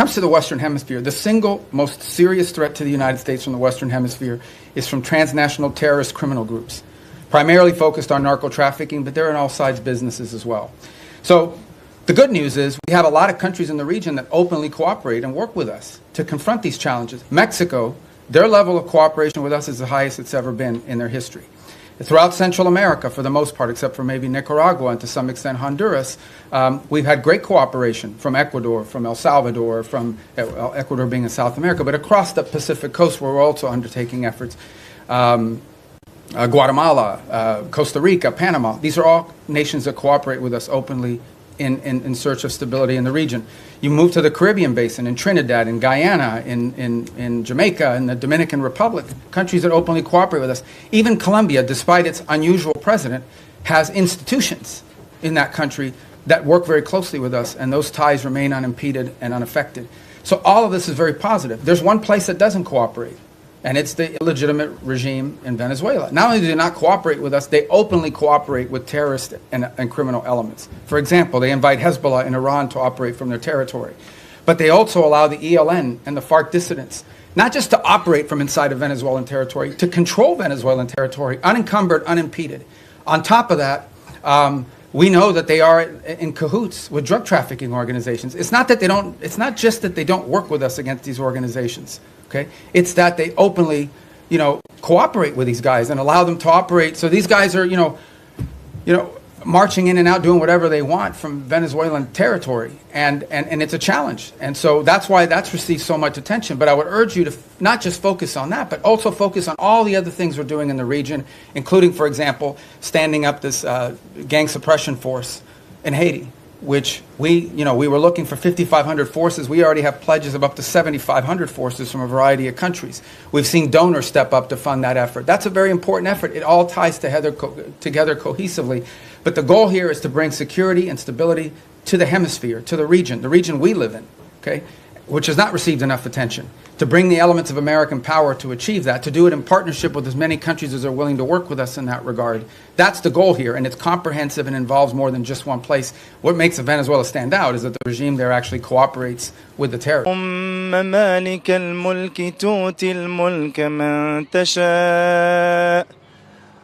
comes to the Western Hemisphere, the single most serious threat to the United States from the Western Hemisphere is from transnational terrorist criminal groups, primarily focused on narco trafficking, but they're in all sides businesses as well. So the good news is we have a lot of countries in the region that openly cooperate and work with us to confront these challenges. Mexico, their level of cooperation with us is the highest it's ever been in their history. Throughout Central America, for the most part, except for maybe Nicaragua and to some extent Honduras, we've had great cooperation from Ecuador, from El Salvador, from Ecuador being in South America, but across the Pacific coast where we're also undertaking efforts. Guatemala, Costa Rica, Panama, these are all nations that cooperate with us openly in search of stability in the region. You move to the Caribbean basin, in Trinidad, in Guyana, in Jamaica, in the Dominican Republic, countries that openly cooperate with us. Even Colombia, despite its unusual president, has institutions in that country that work very closely with us, and those ties remain unimpeded and unaffected. So all of this is very positive. There's one place that doesn't cooperate, and it's the illegitimate regime in Venezuela. Not only do they not cooperate with us, they openly cooperate with terrorist and criminal elements. For example, they invite Hezbollah in Iran to operate from their territory. But they also allow the ELN and the FARC dissidents not just to operate from inside of Venezuelan territory, to control Venezuelan territory, unencumbered, unimpeded. On top of that, we know that they are in cahoots with drug trafficking organizations. It's not just that they don't work with us against these organizations. Okay? It's that they openly, cooperate with these guys and allow them to operate. So these guys are, marching in and out, doing whatever they want from Venezuelan territory, and it's a challenge. And so that's why that's received so much attention. But I would urge you to not just focus on that, but also focus on all the other things we're doing in the region, including, for example, standing up this gang suppression force in Haiti, which we were looking for 5,500 forces. We already have pledges of up to 7,500 forces from a variety of countries. We've seen donors step up to fund that effort. That's a very important effort. It all ties together cohesively. But the goal here is to bring security and stability to the hemisphere, to the region we live in, okay, which has not received enough attention. To bring the elements of American power to achieve that, to do it in partnership with as many countries as are willing to work with us in that regard. That's the goal here, and it's comprehensive and involves more than just one place. What makes Venezuela stand out is that the regime there actually cooperates with the terrorists. مالك الملك تؤتي الملك من تشاء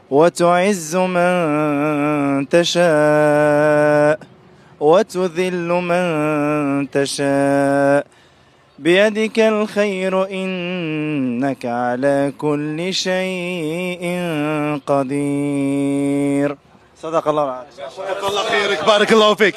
وتعز من تشاء وتذل من تشاء بيدك الخير إنك على كل شيء قدير. صدق الله العظيم. الله خيرك، بارك الله فيك.